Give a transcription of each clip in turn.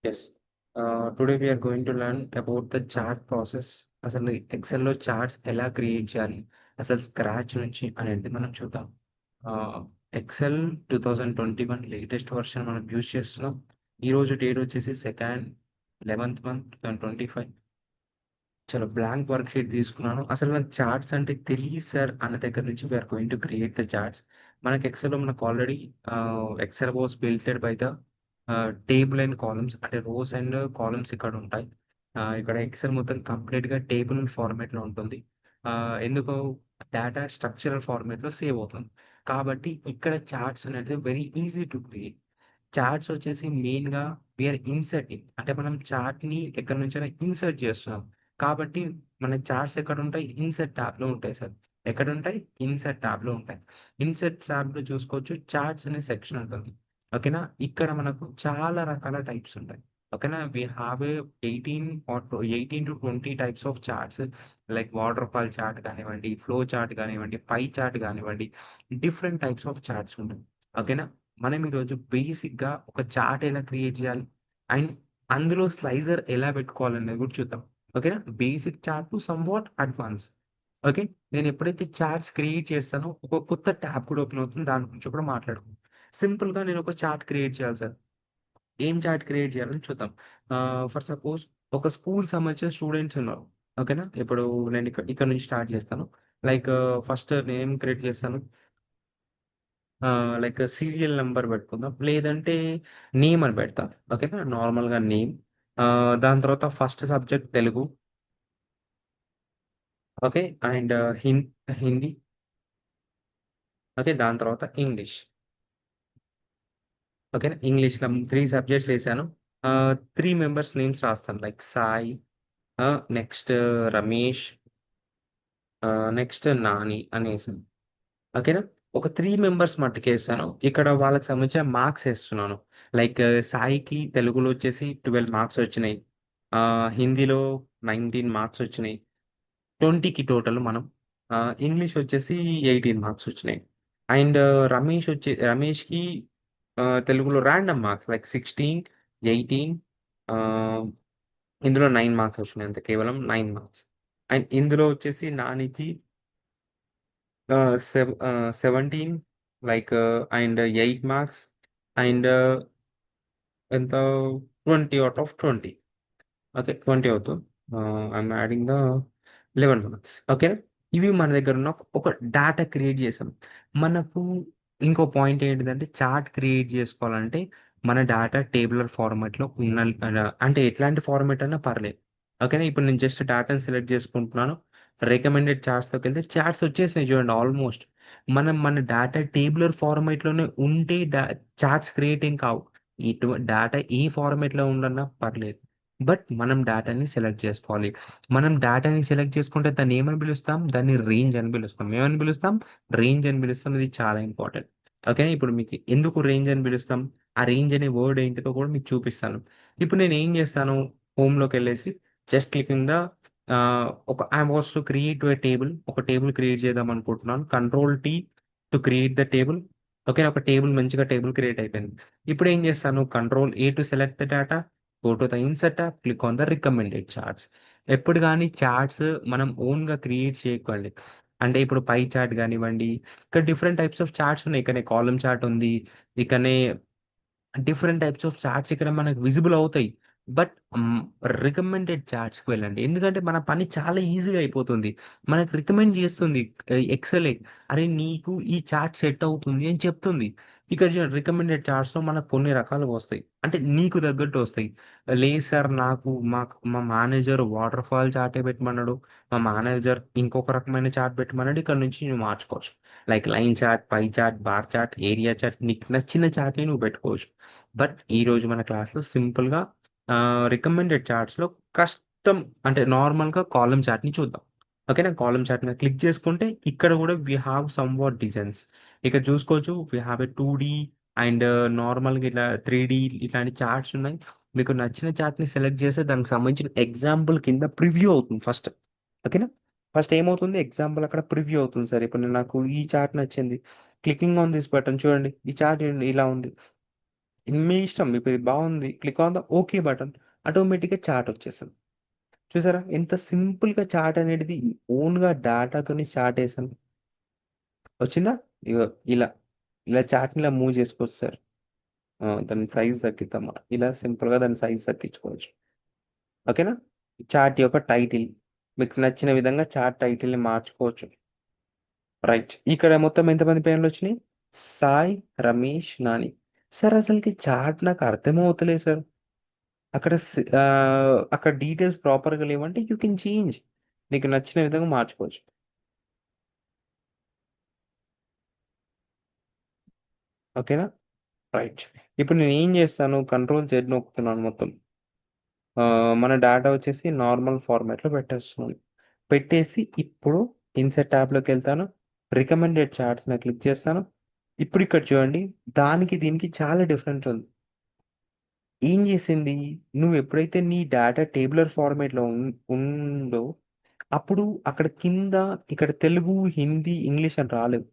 Yes. Today we are going to learn about the chart process. అసలు ఎక్సెల్‌లో charts ఎలా create చేయాలి? అసలు scratch నుంచి అనేది మనం చూద్దాం. ఎక్సెల్ 2021 లేటెస్ట్ వెర్షన్ మనం యూజ్ చేస్తున్నాం. ఈరోజు డేట్ వచ్చేసి 11th మంత్ 2025. చలో బ్లాంక్ వర్క్ షీట్ తీసుకున్నాను. అసలు నాకు చార్ట్స్ అంటే తెలీదు సార్ అన్న దగ్గర నుంచి we're going to create the charts. మనకి ఎక్సెల్‌లో మనకు already excel was builted by the table and columns అంటే రోస్ అండ్ కాలమ్స్ ఇక్కడ ఉంటాయి. ఇక్కడ ఎక్సెల్ మొత్తం కంప్లీట్‌గా టేబుల్ ఫార్మాట్‌లో ఉంటుంది. ఎందుకు డేటా స్ట్రక్చరల్ ఫార్మాట్‌లో సేవ్ అవుతుంది. కాబట్టి ఇక్కడ చార్ట్స్ అనేది very easy to create. Charts వచ్చేసి మెయిన్‌గా వీఆర్ ఇన్సర్టింగ్. అంటే మనం చార్ట్‌ని ఎక్కడి నుంచైనా ఇన్సర్ట్ చేస్తున్నాం. కాబట్టి మన చార్ట్స్ ఎక్కడుంటాయి? ఇన్సర్ట్ ట్యాబ్‌లో ఉంటాయి సార్. ఎక్కడుంటాయి? ఇన్సర్ట్ ట్యాబ్‌లో ఉంటాయి. ఇన్సర్ట్ ట్యాబ్‌లో చూసుకోవచ్చు చార్ట్స్ అనే సెక్షన్ ఉంటుంది. ఓకేనా? ఇక్కడ మనకు చాలా రకాల టైప్స్ ఉంటాయి. ఓకేనా? We have a 18-20 types of charts like waterfall chart కానివ్వండి, ఫ్లో చార్ట్ కానివ్వండి, పై చార్ట్ కానివ్వండి, డిఫరెంట్ టైప్స్ ఆఫ్ చార్ట్స్ ఉంటాయి. ఓకేనా? మనం ఈరోజు బేసిక్‌గా ఒక చార్ట్ ఎలా క్రియేట్ చేయాలి? అండ్ అందులో స్లైసర్ ఎలా పెట్టుకోవాలనేది కూడా చూద్దాం. ఓకేనా? Basic chart to somewhat advance. Okay. నేను ఎప్పుడైతే చార్ట్స్ క్రియేట్ చేస్తానో ఒక కొత్త ట్యాబ్ కూడా ఓపెన్ అవుతుంది. దాని గురించి కూడా మాట్లాడుకుందాం. సింపుల్‌గా నేను ఒక చార్ట్ క్రియేట్ చేయాలి సార్. ఏం చార్ట్ క్రియేట్ చేయాలని చూద్దాం. ఫర్ సపోజ్ ఒక స్కూల్ సంబంధించిన స్టూడెంట్స్ ఉన్నారు. ఓకేనా? ఇప్పుడు నేను ఇక్కడ నుంచి స్టార్ట్ చేస్తాను. లైక్ ఫస్ట్ నేనేం క్రియేట్ చేస్తాను. లైక్ సీరియల్ నంబర్ పెట్టుకుందాం. లేదంటే నేమ్ అని పెడతా. ఓకేనా? నార్మల్‌గా నేమ్. దాని తర్వాత first subject Telugu. Okay. And Hindi. Okay. దాని తర్వాత ఇంగ్లీష్. ఓకేనా? ఇంగ్లీష్‌లో 3 సబ్జెక్ట్స్ ఏసాను. 3 మెంబర్స్ నేమ్స్ రాస్తాను. Like Sai, next Ramesh, next Nani అనేసి. ఓకేనా? ఒక 3 మెంబర్స్ మట్టుకేసాను. ఇక్కడ వాళ్ళకి సంబంధించిన మార్క్స్ ఏస్తున్నాను. లైక్ సాయికి తెలుగులో వచ్చేసి 12 మార్క్స్ వచ్చినాయి. హిందీలో 19 మార్క్స్ వచ్చినాయి. 20కి టోటల్ మనం. ఇంగ్లీష్ వచ్చేసి 18 మార్క్స్ వచ్చినాయి. అండ్ రమేష్‌కి తెలుగులో రాండమ్ మార్క్స్ లైక్ 16, 18, ఆహ్, ఇందులో 9 మార్క్స్ వచ్చినాయి అంతే. కేవలం 9 మార్క్స్. అండ్ ఇందులో వచ్చేసి నానికి 17 లైక్ అండ్ 8 మార్క్స్ అండ్ ఎంత 20 ఔట్ ఆఫ్ 20. ఓకే. 20 అవుతూ I'm adding the 11 marks. Okay. ఇవి మన దగ్గరున్న ఒక డాటా క్రియేట్ చేసాం. మనకు ఇంకో పాయింట్ ఏంటిదంటే చార్ట్ క్రియేట్ చేసుకోవాలంటే మన డాటా టేబులర్ ఫార్మాట్‌లో అంటే ఎట్లాంటి ఫార్మాట్ అన్నా పర్లేదు. ఓకేనా. ఇప్పుడు నేను జస్ట్ డాటాని సెలెక్ట్ చేసుకుంటున్నాను. రికమెండెడ్ చార్ట్స్‌లోకెళ్తే చార్ట్స్ వచ్చేసినాయి చూడండి ఆల్‌మోస్ట్. మనం మన డాటా టేబులర్ ఫార్మాట్‌లోనే ఉంటే చార్ట్స్ క్రియేట్ ఏం కావు. డాటా ఏ ఫార్మాట్‌లో ఉండన్నా పర్లేదు. బట్ మనం డాటాని సెలెక్ట్ చేసుకోవాలి. మనం డాటాని సెలెక్ట్ చేసుకుంటే దాన్నేమని పిలుస్తాం? దాన్ని రేంజ్ అని పిలుస్తాం. ఏమని పిలుస్తాం? రేంజ్ అని పిలుస్తాం. ఇది చాలా ఇంపార్టెంట్. ఓకే. ఇప్పుడు మీకు ఎందుకు రేంజ్ అని పిలుస్తాం? ఆ రేంజ్ అనే వర్డ్ ఏంటిదో కూడా మీకు చూపిస్తాను. ఇప్పుడు నేనేం చేస్తాను? హోమ్‌లోకెళ్ళేసి just clicking the I was to create a table. ఒక టేబుల్ క్రియేట్ చేద్దాం అనుకుంటున్నాను. Control T to create the table. Okay. ఒక మంచిగా టేబుల్ క్రియేట్ అయిపోయింది. ఇప్పుడేం చేస్తాను? Control A to select the data. Go to the insert tab. Click on the recommended charts. ఎప్పుడు గాని చార్ట్స్ మనం ఓన్‌గా క్రియేట్ చేయకండి. అంటే ఇప్పుడు పై చార్ట్ గానివ్వండి, ఇక్కడ డిఫరెంట్ టైప్స్ ఆఫ్ చార్ట్స్ ఉన్నాయి. ఇక్కడనే కాలమ్ చార్ట్ ఉంది. ఇకనే డిఫరెంట్ టైప్స్ ఆఫ్ చార్ట్స్ ఇక్కడ మనకు విజిబుల్ అవుతాయి. బట్ రికమెండెడ్ చార్ట్స్‌కి వెళ్ళండి. ఎందుకంటే మన పని చాలా ఈజీగా అయిపోతుంది. మనకు రికమెండ్ చేస్తుంది ఎక్సెలే. అరే! నీకు ఈ చార్ట్ సెట్ అవుతుంది అని చెప్తుంది. ఇక్కడ చూడండి రికమెండెడ్ చార్ట్స్‌లో మనకు కొన్ని రకాలుగా వస్తాయి. అంటే నీకు తగ్గట్టు వస్తాయి. లేదు సార్ మా మేనేజర్ వాటర్ ఫాల్ చార్టే పెట్టమన్నాడు. మా మేనేజర్ ఇంకొక రకమైన చార్ట్ పెట్టమన్నాడు. ఇక్కడ నుంచి నువ్వు మార్చుకోవచ్చు. Like line chart, pie chart, bar chart, area chart నీకు నచ్చిన చార్ట్‌ని నువ్వు పెట్టుకోవచ్చు. బట్ ఈరోజు మన క్లాస్‌లో సింపుల్‌గా రికమెండెడ్ చార్ట్స్‌లో కస్టమ్ అంటే నార్మల్‌గా కాలమ్ చార్ట్‌ని చూద్దాం. ఓకేనా? కాలమ్ చార్ట్ మీద క్లిక్ చేసుకుంటే ఇక్కడ కూడా వి హావ్ సమ్‌వాట్ డిజైన్స్. ఇక్కడ చూసుకోవచ్చు వి హావ్ ఎ 2 అండ్ నార్మల్‌గా ఇట్లా 3 ఇట్లాంటి చార్ట్స్ ఉన్నాయి. మీకు నచ్చిన చార్ట్‌ని సెలెక్ట్ చేస్తే దానికి సంబంధించిన ఎగ్జాంపుల్ కింద ప్రివ్యూ అవుతుంది ఫస్ట్. ఓకేనా? ఫస్ట్ ఏమవుతుంది ఎగ్జాంపుల్ అక్కడ ప్రివ్యూ అవుతుంది సార్. ఇప్పుడు నాకు ఈ చార్ట్ నచ్చింది. క్లికింగ్ ఆన్ దిస్ బటన్ చూడండి. ఈ చార్ట్ ఇలా ఉంది. మీ ఇష్టం. ఇప్పుడు ఇది బాగుంది. Click on the okay button. ఆటోమేటిక్‌గా చాట్ వచ్చేస్తది. చూసారా? ఎంత సింపుల్‌గా చాట్ అనేది ఓన్‌గా డేటాతోని చాట్ ఏసాను. వచ్చిందా? ఇగో ఇలా. ఇలా చాట్‌ని ఇలా మూవ్ చేసుకోవచ్చు సార్. దాని సైజ్ తగ్గిద్దామా? ఇలా సింపుల్‌గా దాని సైజ్ తగ్గించుకోవచ్చు. ఓకేనా? చాట్ యొక్క టైటిల్ మీకు నచ్చిన విధంగా చాట్ టైటిల్‌ని మార్చుకోవచ్చు. రైట్. ఇక్కడ మొత్తం ఎంతమంది పేర్లొచ్చినాయి? సాయి, రమేష్, నాని. సార్ అసలకి చాట్ నాకు అర్థమవుతలేదు సార్. అక్కడ డీటెయిల్స్ ప్రాపర్‌గా లేవంటే యూ కెన్ చేంజ్. నీకు నచ్చిన విధంగా మార్చుకోవచ్చు. ఓకేనా? రైట్. ఇప్పుడు నేనేం చేస్తాను కంట్రోల్ జెడ్ నొక్కుతున్నాను మొత్తం. మన డాటా వచ్చేసి నార్మల్ ఫార్మాట్‌లో పెట్టేస్తున్నాను. పెట్టేసి ఇప్పుడు ఇన్సర్ట్ ట్యాబ్‌లోకెళ్తాను. రికమెండెడ్ చార్ట్స్ మీద క్లిక్ చేస్తాను. ఇప్పుడు ఇక్కడ చూడండి. దానికి దీనికి చాలా డిఫరెన్స్ ఉంది. ఏం చేసింది? నువ్వెప్పుడైతే నీ డాటా టేబులర్ ఫార్మాట్‌లో ఉందో అప్పుడు అక్కడ కింద ఇక్కడ తెలుగు, హిందీ, ఇంగ్లీష్ అని రాలేవు.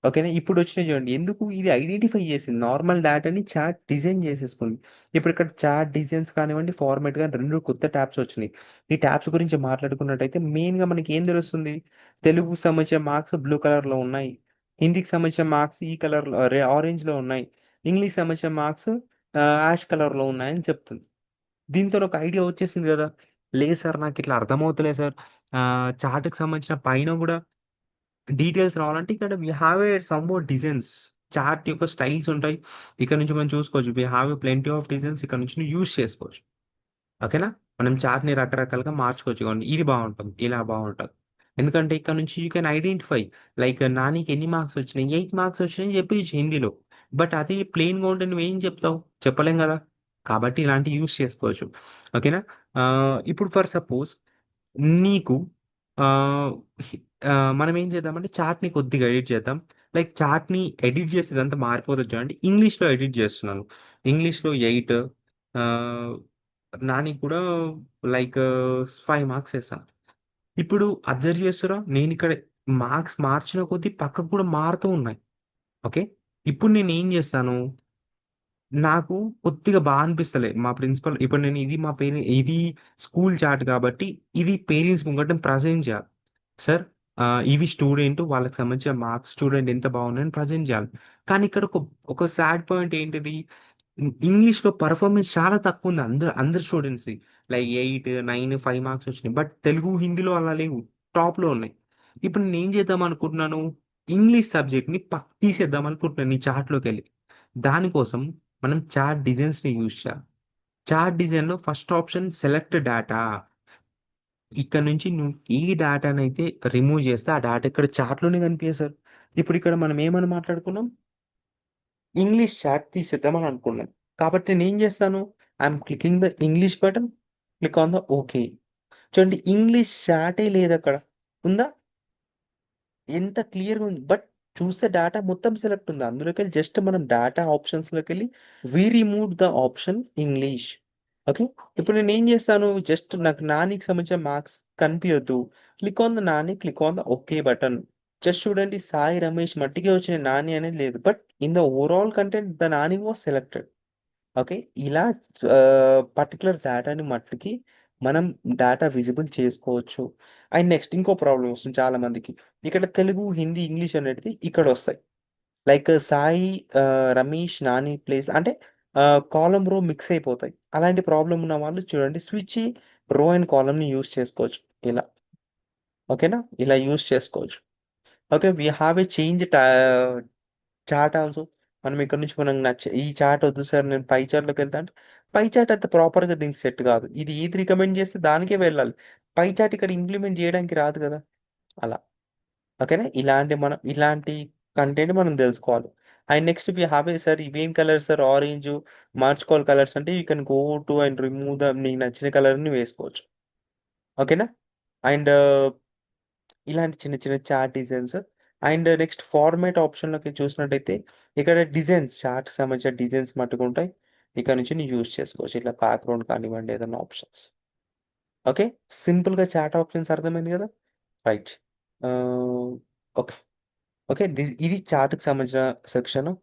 ఓకేనా? ఇప్పుడొచ్చినాయి చూడండి. ఎందుకు? ఇది ఐడెంటిఫై చేసింది. నార్మల్ డాటాని చార్ట్ డిజైన్ చేసేసుకుంది. ఇప్పుడు ఇక్కడ చార్ట్ డిజైన్స్ కానివ్వండి, ఫార్మాట్ గాని 2 కొత్త ట్యాబ్స్ వచ్చినాయి. ఈ ట్యాబ్స్ గురించి మాట్లాడుకున్నట్టయితే మెయిన్‌గా మనకి ఏం తెలుస్తుంది? తెలుగుకి సంబంధించిన మార్క్స్ బ్లూ కలర్‌లో ఉన్నాయి. హిందీకి సంబంధించిన మార్క్స్ ఈ కలర్‌లో ఆరెంజ్‌లో ఉన్నాయి. ఇంగ్లీష్‌కి సంబంధించిన మార్క్స్ యాష్ కలర్‌లో ఉన్నాయని చెప్తుంది. దీంతోని ఒక ఐడియా వచ్చేసింది గదా! లేదు సార్ నాకిట్లా అర్థమవుతలేదు సార్. చార్ట్‌కి సంబంధించిన పైన గూడా డీటెయిల్స్ రావాలంటే ఇక్కడ we have a some more designs. Chart యొక్క స్టైల్స్ ఉంటాయి. ఇక్కడ నుంచి మనం చూసుకోవచ్చు. We have a plenty of designs ఇక్కడ నుంచి నువ్వు యూజ్ చేసుకోవచ్చు. ఓకేనా? మనం చార్ట్‌ని రకరకాలుగా మార్చుకోవచ్చు. ఇగోండి ఇది బావుంటుంది. ఇలా బావుంటది. ఎందుకంటే ఇక్కడ నుంచి యూ కెన్ ఐడెంటిఫై లైక్ నానికి ఎన్ని మార్క్స్ వచ్చినాయి? 8 మార్క్స్ వచ్చినాయని చెప్పేయొచ్చు హిందీలో. బట్ అదే ప్లెయిన్‌గా ఉంటే నువ్వేం చెప్తావు? చెప్పలేం గదా! కాబట్టి ఇలాంటివి యూజ్ చేసుకోవచ్చు. ఓకేనా? ఇప్పుడు ఫర్ సపోజ్ నీకు ఆహ్, హి మనం ఏం చేద్దామంటే చార్ట్‌ని కొద్దిగా ఎడిట్ చేద్దాం. లైక్ చార్ట్‌ని ఎడిట్ చేసి ఇదంతా మారిపోతది చూడండి. ఇంగ్లీష్‌లో ఎడిట్ చేస్తున్నాను. ఇంగ్లీష్‌లో 8 ఆహ్, నానికి కూడా లైక్ 5 మార్క్స్ ఏసాను. ఇప్పుడు అబ్జర్వ్ చేస్తుర్రా? నేనిక్కడ మార్క్స్ మార్చిన కొద్దీ పక్కకు కూడా మారుతూ ఉన్నాయి. ఓకే. ఇప్పుడు నేనేం చేస్తాను నాకు కొద్దిగా అనిపిస్తలే. మా ప్రిన్సిపల్ ఇప్పుడు నేను ఇది మా ఇది స్కూల్ చాట్ కాబట్టి, ఇది పేరెంట్స్ ముంగట ప్రెజెంట్ చేయాలి. సార్ ఇవి స్టూడెంట్ వాళ్ళకి సంబంధించిన మార్క్స్ చూడండి ఎంత బాగున్నాయని ప్రెజెంట్ చేయాలి. కానీ ఇక్కడ ఒక సాడ్ పాయింట్ ఏంటిది? ఇంగ్లీష్‌లో పెర్ఫార్మన్స్ చాలా తక్కువుంది అందరి స్టూడెంట్స్‌ది. లైక్ 8, 9, 5 మార్క్స్ వచ్చినాయి. బట్ తెలుగు, హిందీలో అలా లేవు. టాప్‌లో ఉన్నాయి. ఇప్పుడు నేనేం చేద్దాం అనుకుంటున్నాను? ఇంగ్లీష్ సబ్జెక్ట్‌ని తీసేద్దాం అనుకుంటున్నాను ఈ చార్ట్‌లోకెళ్ళి. దానికోసం మనం చార్ట్ డిజైన్స్‌ని యూజ్ చేయాలి. చార్ట్ డిజైన్‌లో ఫస్ట్ ఆప్షన్ సెలెక్ట్ డాటా. ఇక్కడ నుంచి నువ్వు ఏ డాటానైతే రిమూవ్ చేస్తే ఆ డాటా ఇక్కడ చార్ట్‌లోనే కనిపియదు సార్. ఇప్పుడు ఇక్కడ మనం ఏమని మాట్లాడుకున్నాం? ఇంగ్లీష్ చాట్ తీసేద్దామని అనుకున్నాను. కాబట్టి నేనేం చేస్తాను? I'm clicking the English button. Click on the okay. చూడండి ఇంగ్లీష్ చాటే లేదక్కడ. ఉందా? ఎంత క్లియర్‌గా ఉంది. బట్ చూస్తే డాటా మొత్తం సెలెక్ట్ ఉంది. అందులోకెళ్ళి జస్ట్ మనం డాటా ఆప్షన్స్‌లోకెళ్ళి removed the option English. Okay. ఇప్పుడు నేనేం చేస్తాను? జస్ట్ నాకు నానికి సంబంధించిన మార్క్స్ కనిపియొద్దు. Click on the Nani, click on the okay button. Just చూడండి సాయి, రమేష్ మట్టికే వచ్చిన నాని అనేది లేదు. But in the overall content the Nani was selected. Okay. ఇలా పర్టిక్యులర్ డేటాని మట్టుకి మనం డేటా విజిబుల్ చేసుకోవచ్చు. అండ్ నెక్స్ట్ ఇంకో ప్రాబ్లమ్ వస్తుంది చాలా మందికి. ఇక్కడ తెలుగు, హిందీ, ఇంగ్లీష్ అనేటిది ఇక్కడొస్తాయి. లైక్ సాయి, రమేష్, నాని ప్లేస్ అంటే కాలమ్, రో మిక్స్ అయిపోతాయి. అలాంటి ప్రాబ్లమ్ ఉన్న వాళ్ళు చూడండి స్విచ్ రో అండ్ కాలమ్‌ని యూజ్ చేసుకోవచ్చు. ఇలా. ఓకేనా? ఇలా యూజ్ చేసుకోవచ్చు. Okay. We have a change chart also. మనం ఇక్కడ నుంచి మనకు ఈ చార్ట్ వద్దు సార్ నేను పై చార్ట్‌లోకెళ్తా అంటే, పై చార్ట్ అంత ప్రాపర్‌గా దీనికి సెట్ కాదు. ఇది ఏది రికమెండ్ చేస్తే దానికే వెళ్ళాలి. పై చార్ట్ ఇక్కడ ఇంప్లిమెంట్ చేయడానికి రాదు కదా! అలా. ఓకేనా? ఇలాంటి కంటెంట్ మనం తెలుసుకోవాలి. And next we have a sir ఇవేం కలర్స్ సార్ ఆరెంజు మార్చుకోవాలి కలర్స్ అంటే you can go to and remove నీకు నచ్చిన కలర్‌ని వేసుకోవచ్చు. ఓకేనా? అండ్ ఇలాంటి చిన్న చిన్న chart designs and next format ఆప్షన్‌లోకి చూసినట్టయితే ఇక్కడ డిజైన్స్ చార్ట్‌కి సంబంధించిన డిజైన్స్ మట్టుకుంటాయి. ఇక్కడ నుంచి నువ్వు యూజ్ చేసుకోవచ్చు. ఇట్లా బ్యాక్‌గ్రౌండ్ కానివ్వండి ఏదైనా ఆప్షన్స్. ఓకే. సింపుల్‌గా చాట్ ఆప్షన్స్ అర్థమైంది గదా! రైట్. ఆహ్, ఓకే. ఓకే. ఇది చార్ట్‌కి సంబంధించిన సెక్షను.